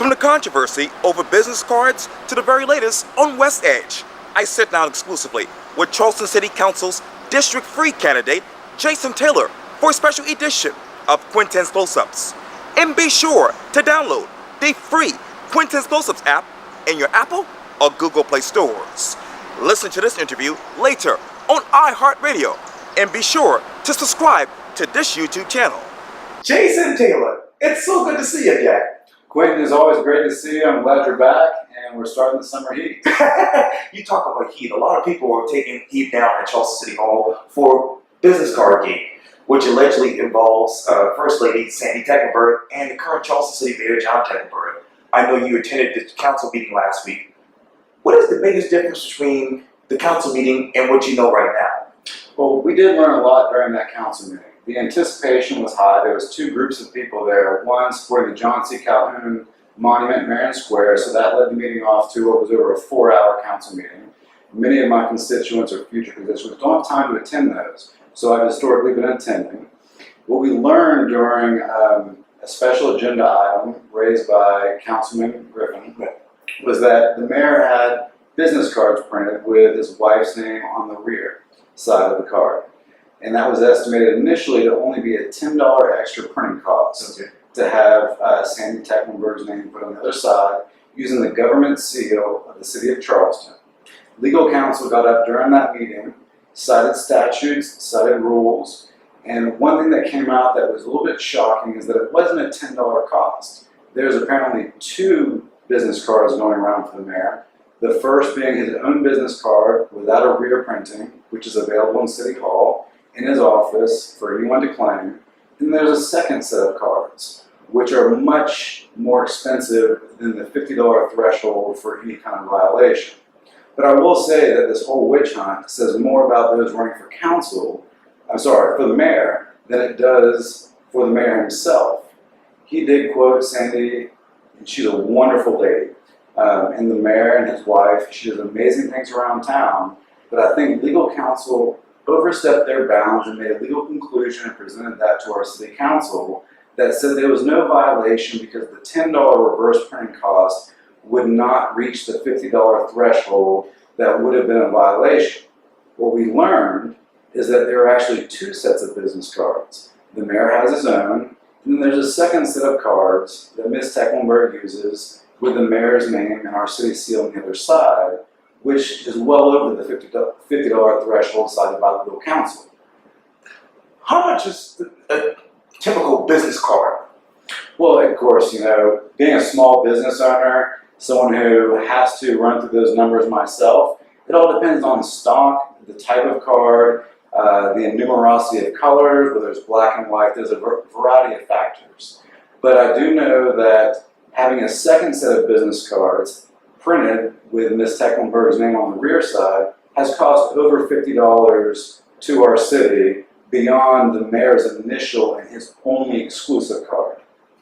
From the controversy over business cards to the very latest on WestEdge, I sit down exclusively with Charleston City Council's district-free candidate, Jason Taylor, for a special edition of Quintin's Close-Ups. And be sure to download the free Quintin's Close-Ups app in your Apple or Google Play stores. Listen to this interview later on iHeartRadio, and be sure to subscribe to this YouTube channel. Jason Taylor, it's so good to see you again. Quintin, it's always great to see you. I'm glad you're back, and we're starting the summer heat. You talk about heat. A lot of people are taking heat down at Charleston City Hall for business card game, which allegedly involves First Lady Sandy Tecklenburg and the current Charleston City Mayor John Tecklenburg. I know you attended the council meeting last week. What is the biggest difference between the council meeting and what you know right now? Well, we did learn a lot during that council meeting. The anticipation was high. There was two groups of people there. One supporting the John C. Calhoun Monument in Marion Square, so that led the meeting off to what was over a 4-hour council meeting. Many of my constituents or future constituents don't have time to attend those, so I've historically been attending. What we learned during a special agenda item raised by Councilman Griffin was that the mayor had business cards printed with his wife's name on the rear side of the card. And that was estimated initially to only be a $10 extra printing cost to have Sandy Tecklenburg's name put on the other side using the government seal of the city of Charleston. Legal counsel got up during that meeting, cited statutes, cited rules, and one thing that came out that was a little bit shocking is that it wasn't a $10 cost. There's apparently 2 business cards going around for the mayor. The first being his own business card without a rear printing, which is available in City Hall, in his office for anyone to claim. And there's a second set of cards, which are much more expensive than the $50 threshold for any kind of violation. But I will say that this whole witch hunt says more about those running for for the mayor, than it does for the mayor himself. He did quote Sandy, and she's a wonderful lady. And the mayor and his wife, she does amazing things around town, but I think legal counsel overstepped their bounds and made a legal conclusion and presented that to our city council that said there was no violation because the $10 reverse printing cost would not reach the $50 threshold that would have been a violation. What we learned is that there are actually 2 sets of business cards. The mayor has his own, and then there's a second set of cards that Ms. Tecklenburg uses with the mayor's name and our city seal on the other side, which is well over the $50 threshold cited by the legal counsel. How much is a typical business card? Well, of course, being a small business owner, someone who has to run through those numbers myself, it all depends on the stock, the type of card, the numerosity of colors, whether it's black and white. There's a variety of factors. But I do know that having a second set of business cards printed with Ms. Tecklenburg's name on the rear side has cost over $50 to our city beyond the mayor's initial and his only exclusive card.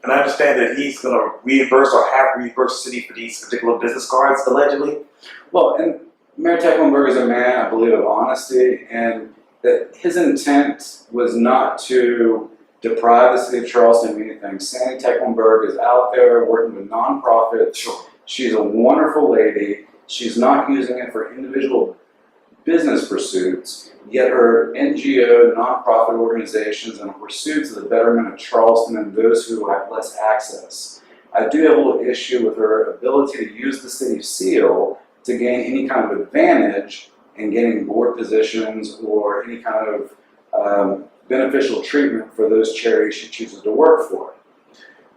And I understand that he's going to reimburse or have reimbursed the city for these particular business cards, allegedly. Well, and Mayor Tecklenburg is a man, I believe, of honesty, and that his intent was not to deprive the city of Charleston of anything. Sandy Tecklenburg is out there working with nonprofits. Sure. She's a wonderful lady. She's not using it for individual business pursuits, yet her NGO, nonprofit organizations, and pursuits of the betterment of Charleston and those who have less access. I do have a little issue with her ability to use the city seal to gain any kind of advantage in getting board positions or any kind of beneficial treatment for those charities she chooses to work for.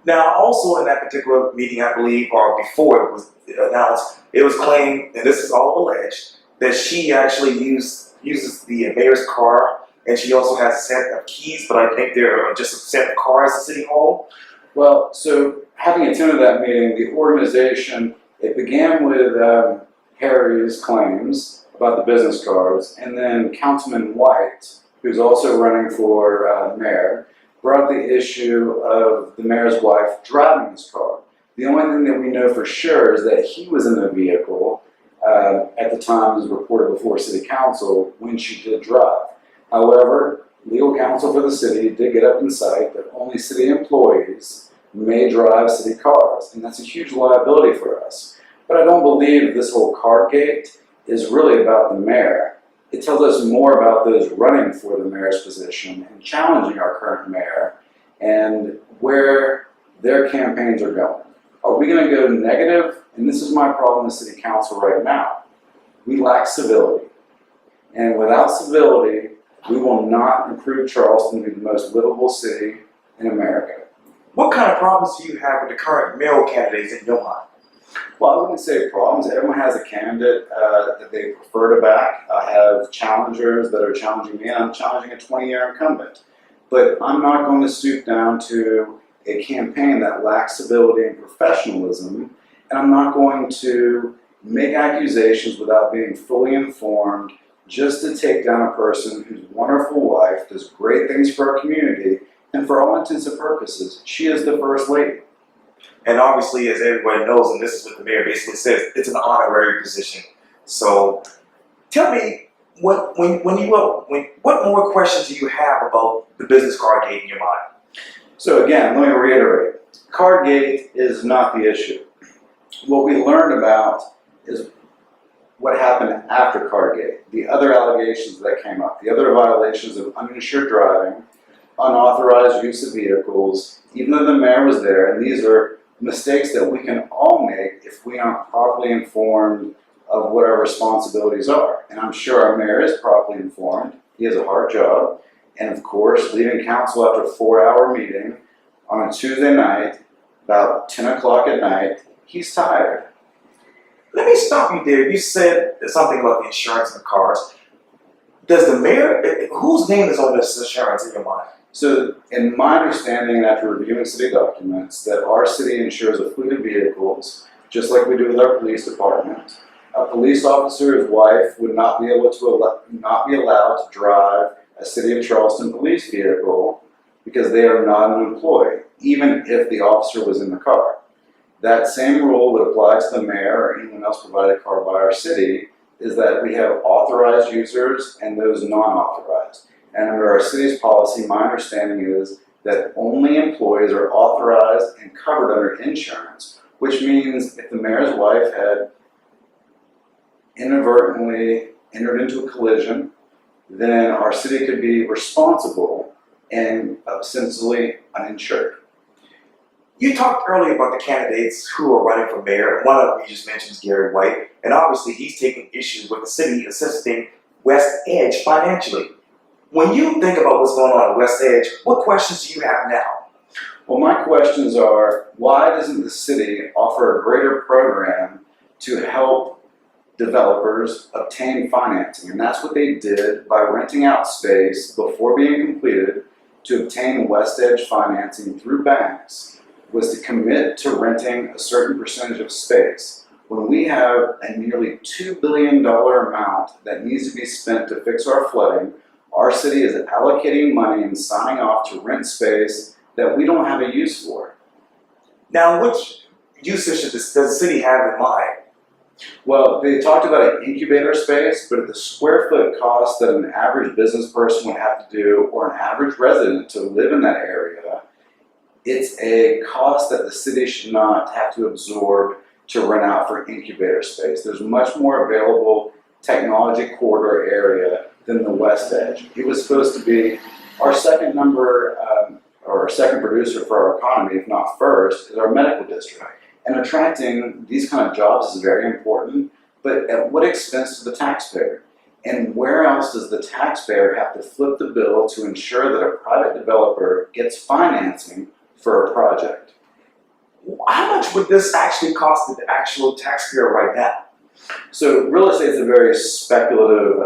Now, also in that particular meeting, I believe, or before it was announced, it was claimed, and this is all alleged, that she actually uses the mayor's car, and she also has a set of keys, but I think they're just a set of cars at City Hall. Well, so having attended that meeting, the organization, it began with Harry's claims about the business cards, and then Councilman White, who's also running for mayor, brought the issue of the mayor's wife driving his car. The only thing that we know for sure is that he was in the vehicle at the time it was reported before City Council when she did drive. However, legal counsel for the city did get up and cite that only city employees may drive city cars, and that's a huge liability for us. But I don't believe this whole car gate is really about the mayor. It tells us more about those running for the mayor's position and challenging our current mayor and where their campaigns are going. Are we going to go negative? And this is my problem with city council right now. We lack civility. And without civility, we will not improve Charleston to be the most livable city in America. What kind of problems do you have with the current mayoral candidates in your mind? Well, I wouldn't say problems. Everyone has a candidate that they prefer to back. I have challengers that are challenging me, and I'm challenging a 20-year incumbent. But I'm not going to stoop down to a campaign that lacks civility and professionalism, and I'm not going to make accusations without being fully informed just to take down a person whose wonderful wife does great things for our community, and for all intents and purposes, she is the First Lady. And obviously, as everybody knows, and this is what the mayor basically says, it's an honorary position. So tell me, what more questions do you have about the business card gate in your mind? So again, let me reiterate, Cardgate is not the issue. What we learned about is what happened after Cardgate, the other allegations that came up, the other violations of uninsured driving, unauthorized use of vehicles, even though the mayor was there, and these are mistakes that we can all make if we aren't properly informed of what our responsibilities are. And I'm sure our mayor is properly informed. He has a hard job. And of course, leaving council after a 4-hour meeting on a Tuesday night, about 10 o'clock at night, he's tired. Let me stop you there. You said something about the insurance in the cars. Does the mayor, whose name is on this insurance in your mind? So, in my understanding, and after reviewing city documents, that our city insures a fleet of vehicles, just like we do with our police department. A police officer's wife would not be allowed to drive a City of Charleston police vehicle because they are not an employee, even if the officer was in the car. That same rule would apply to the mayor or anyone else provided a car by our city, is that we have authorized users and those non-authorized. And under our city's policy, my understanding is that only employees are authorized and covered under insurance, which means if the mayor's wife had inadvertently entered into a collision, then our city could be responsible and ostensibly uninsured. You talked earlier about the candidates who are running for mayor. One of them you just mentioned is Gary White, and obviously he's taking issues with the city assisting WestEdge financially. When you think about what's going on at WestEdge, what questions do you have now? Well, my questions are, why doesn't the city offer a greater program to help developers obtain financing? And that's what they did by renting out space before being completed to obtain WestEdge financing through banks, was to commit to renting a certain percentage of space. When we have a nearly $2 billion amount that needs to be spent to fix our flooding, our city is allocating money and signing off to rent space that we don't have a use for. Now, which usage does the city have in mind? Well, they talked about an incubator space, but at the square foot cost that an average business person would have to do, or an average resident to live in that area, it's a cost that the city should not have to absorb to rent out for incubator space. There's much more available technology corridor area than the WestEdge. It was supposed to be our second number, or our second producer for our economy, if not first, is our medical district. And attracting these kind of jobs is very important, but at what expense to the taxpayer? And where else does the taxpayer have to flip the bill to ensure that a private developer gets financing for a project? How much would this actually cost the actual taxpayer right now? So real estate is a very speculative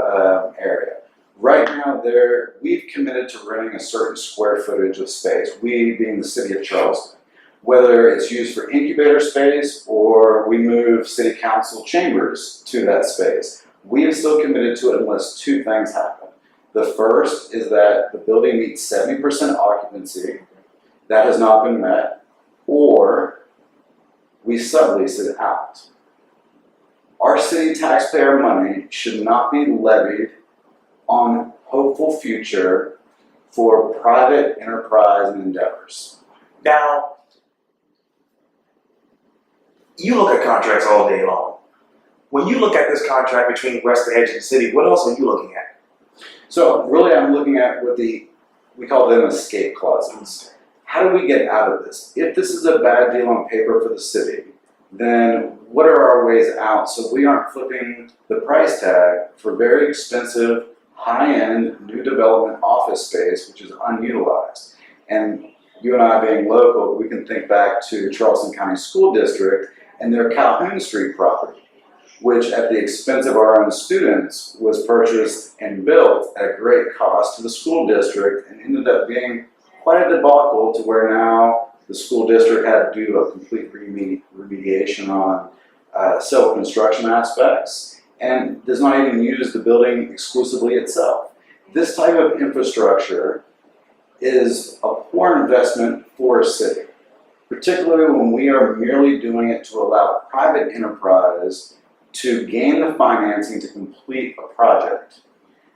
area. Right now, we've committed to renting a certain square footage of space, we being the city of Charleston. Whether it's used for incubator space or we move city council chambers to that space, we have still committed to it unless two things happen. The first is that the building meets 70% occupancy. That has not been met, or we sublease it out. Our city taxpayer money should not be levied on hopeful future for private enterprise and endeavors. Now, You look at contracts all day long. When you look at this contract between WestEdge and the city, what else are you looking at? So really I'm looking at we call them escape clauses. How do we get out of this? If this is a bad deal on paper for the city, then what are our ways out so we aren't flipping the price tag for very expensive, high-end, new development office space, which is unutilized? And you and I being local, we can think back to Charleston County School District and their Calhoun Street property, which at the expense of our own students was purchased and built at a great cost to the school district and ended up being quite a debacle to where now the school district had to do a complete remediation on civil construction aspects and does not even use the building exclusively itself. This type of infrastructure is a poor investment for a city, particularly when we are merely doing it to allow private enterprise to gain the financing to complete a project.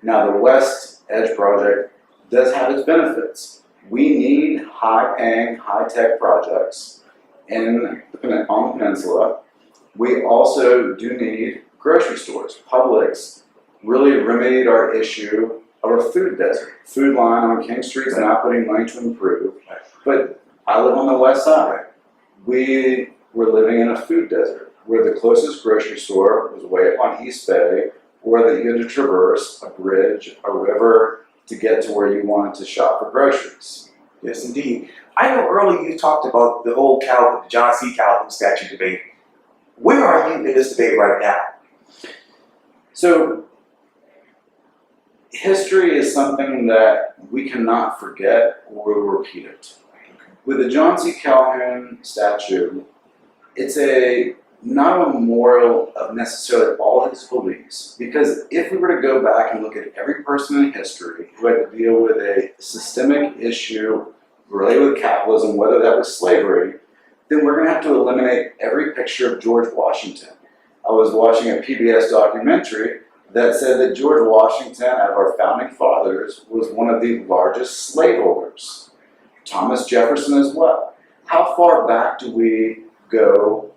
Now, the WestEdge project does have its benefits. We need high-paying, high-tech projects on the peninsula. We also do need grocery stores. Publix really remedied our issue of a food desert. Food line on King Street is now putting money to improve. But I live on the west side. We were living in a food desert where the closest grocery store was way up on East Bay, or that you had to traverse a bridge, a river, to get to where you wanted to shop for groceries. Yes, indeed. I know earlier you talked about the whole John C. Calhoun statue debate. Where are you in this debate right now? So, history is something that we cannot forget or repeat it. With the John C. Calhoun statue, it's not a memorial of necessarily all his beliefs, because if we were to go back and look at every person in history who had to deal with a systemic issue related with capitalism, whether that was slavery, then we're going to have to eliminate every picture of George Washington. I was watching a PBS documentary that said that George Washington, out of our founding fathers, was one of the largest slaveholders. Thomas Jefferson as well. How far back do we go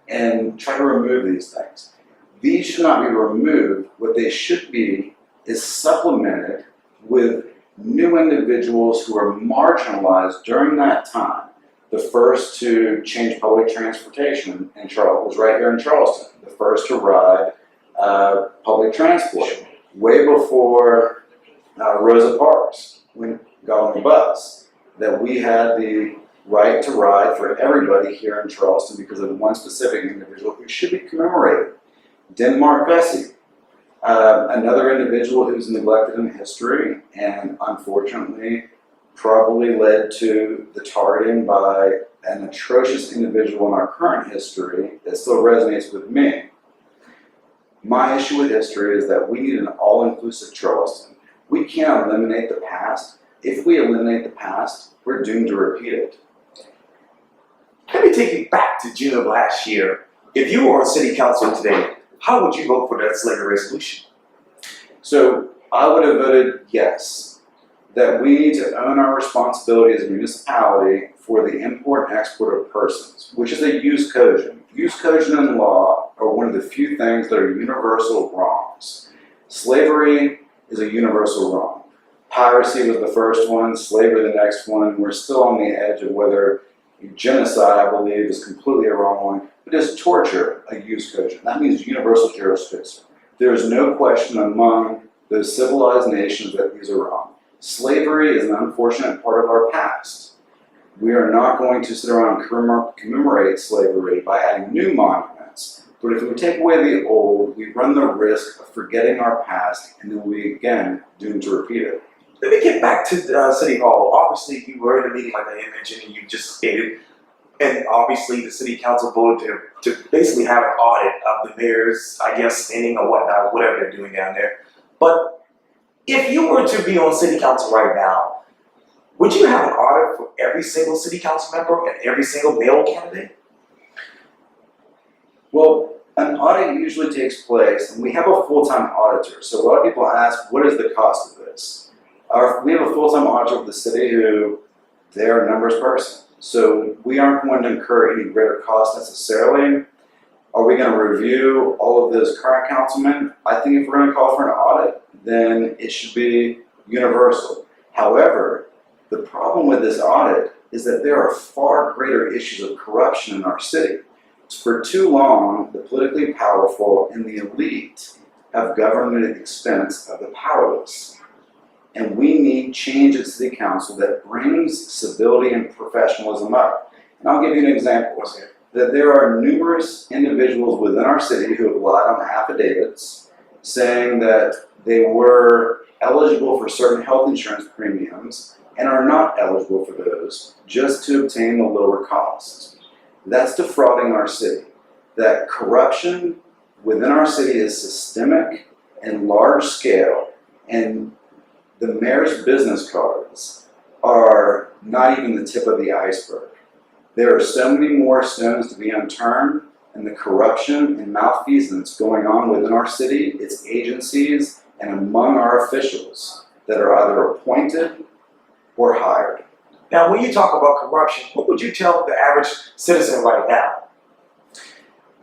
and try to remove these things? These should not be removed. What they should be is supplemented with new individuals who are marginalized during that time. The first to change public transportation in Charleston was right here in Charleston. The first to ride public transport, way before Rosa Parks got on the bus, that we had the right to ride for everybody here in Charleston because of one specific individual who should be commemorated. Denmark Vesey, another individual who's neglected in history and unfortunately probably led to the targeting by an atrocious individual in our current history that still resonates with me. My issue with history is that we need an all-inclusive Charleston. We can't eliminate the past. If we eliminate the past, we're doomed to repeat it. Let me take you back to June of last year. If you were on city council today, how would you vote for that slavery resolution? So I would have voted yes, that we need to own our responsibility as a municipality for the import and export of persons, which is a use cogent. Use cogent and law are one of the few things that are universal wrongs. Slavery is a universal wrong. Piracy was the first one, slavery the next one. We're still on the edge of whether genocide, I believe, is completely a wrong one. But is torture a use cogent? That means universal jurisdiction. There is no question among those civilized nations that these are wrong. Slavery is an unfortunate part of our past. We are not going to sit around and commemorate slavery by adding new monuments. But if we take away the old, we run the risk of forgetting our past, and then we again doomed to repeat it. Let me get back to City Hall. Obviously, you were in a meeting like I mentioned, and you just stated, and obviously the City Council voted to basically have an audit of the mayor's, I guess, spending or whatnot, whatever they're doing down there. But if you were to be on City Council right now, would you have an audit for every single City Council member and every single mayoral candidate? Well, an audit usually takes place, and we have a full-time auditor. So a lot of people ask, what is the cost of this? We have a full-time auditor of the city who, they're a numbers person. So we aren't going to incur any greater cost necessarily. Are we going to review all of those current councilmen? I think if we're going to call for an audit, then it should be universal. However, the problem with this audit is that there are far greater issues of corruption in our city. For too long, the politically powerful and the elite have governed at the expense of the powerless. And we need change at City Council that brings civility and professionalism up. And I'll give you an example. That there are numerous individuals within our city who have lied on affidavits saying that they were eligible for certain health insurance premiums and are not eligible for those just to obtain the lower costs. That's defrauding our city. That corruption within our city is systemic and large scale, and the mayor's business cards are not even the tip of the iceberg. There are so many more stones to be unturned, and the corruption and malfeasance going on within our city, its agencies, and among our officials that are either appointed or hired. Now, when you talk about corruption, what would you tell the average citizen right now?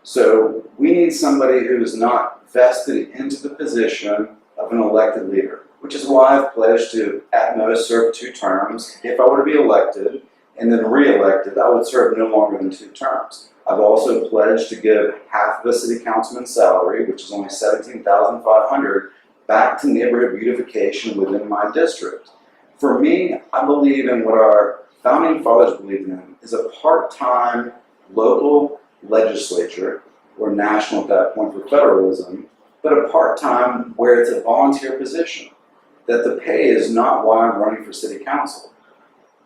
So we need somebody who is not vested into the position of an elected leader, which is why I've pledged to at most serve 2 terms. If I were to be elected and then re-elected, I would serve no longer than 2 terms. I've also pledged to give half of a city councilman's salary, which is only $17,500, back to neighborhood beautification within my district. For me, I believe in what our founding fathers believed in, is a part-time local legislature, or national at that point for federalism, but a part-time where it's a volunteer position, that the pay is not why I'm running for city council.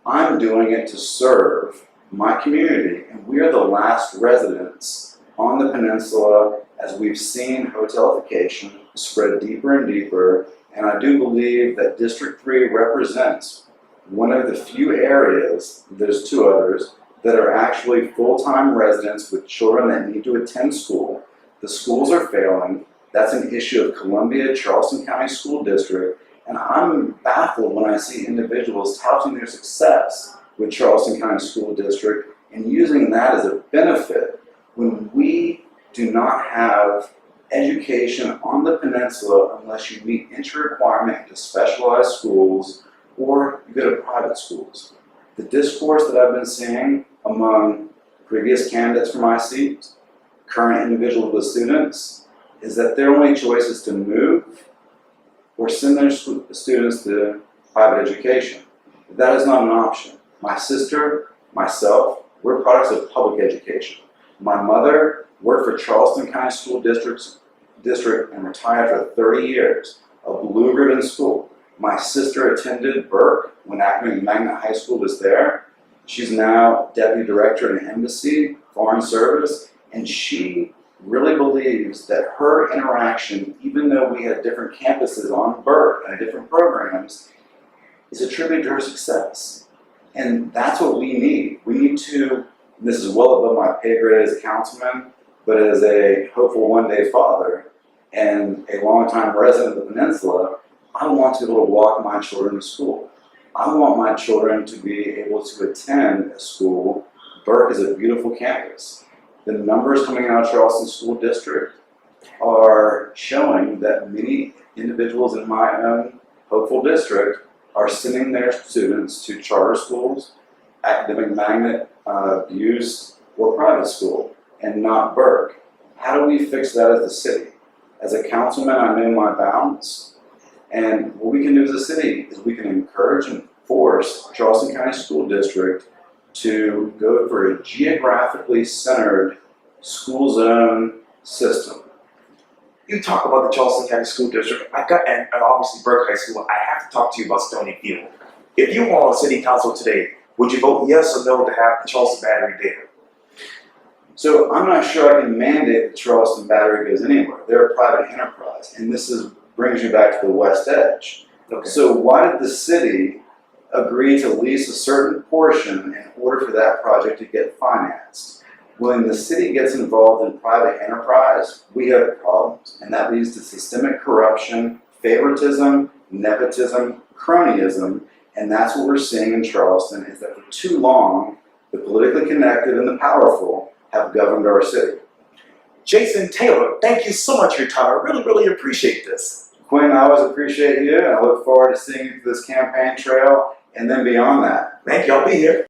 I'm doing it to serve my community, and we are the last residents on the peninsula as we've seen hotelification spread deeper and deeper, and I do believe that District 3 represents one of the few areas, there's 2 others, that are actually full-time residents with children that need to attend school. The schools are failing. That's an issue of Columbia, Charleston County School District, and I'm baffled when I see individuals touting their success with Charleston County School District and using that as a benefit when we do not have education on the peninsula unless you meet entry requirement into specialized schools or you go to private schools. The discourse that I've been seeing among previous candidates for my seat, current individuals with students, is that their only choice is to move or send their students to private education. That is not an option. My sister, myself, we're products of public education. My mother worked for Charleston County School District and retired for 30 years, a blue ribbon school. My sister attended Burke when Acme Magnet High School was there. She's now deputy director in an embassy, foreign service, and she really believes that her interaction, even though we had different campuses on Burke and different programs, is attributed to her success. And that's what we need. We need to, and this is well above my pay grade as a councilman, but as a hopeful one-day father and a longtime resident of the peninsula, I want to be able to walk my children to school. I want my children to be able to attend a school. Burke is a beautiful campus. The numbers coming out of Charleston School District are showing that many individuals in my own hopeful district are sending their students to charter schools, academic magnet abuse, or private school, and not Burke. How do we fix that as a city? As a councilman, I know my bounds. And what we can do as a city is we can encourage and force Charleston County School District to go for a geographically centered school zone system. You talk about the Charleston County School District, and obviously Burke High School. I have to talk to you about Stony Field. If you were on city council today, would you vote yes or no to have the Charleston Battery there? So I'm not sure I can mandate that Charleston Battery goes anywhere. They're a private enterprise, and this brings you back to the WestEdge. Okay. So why did the city agree to lease a certain portion in order for that project to get financed? When the city gets involved in private enterprise, we have problems, and that leads to systemic corruption, favoritism, nepotism, cronyism, and that's what we're seeing in Charleston, is that for too long, the politically connected and the powerful have governed our city. Jason Taylor, thank you so much for your time. I really, really appreciate this. Quinn, I always appreciate you, and I look forward to seeing you through this campaign trail and then beyond that. Thank you, I'll be here.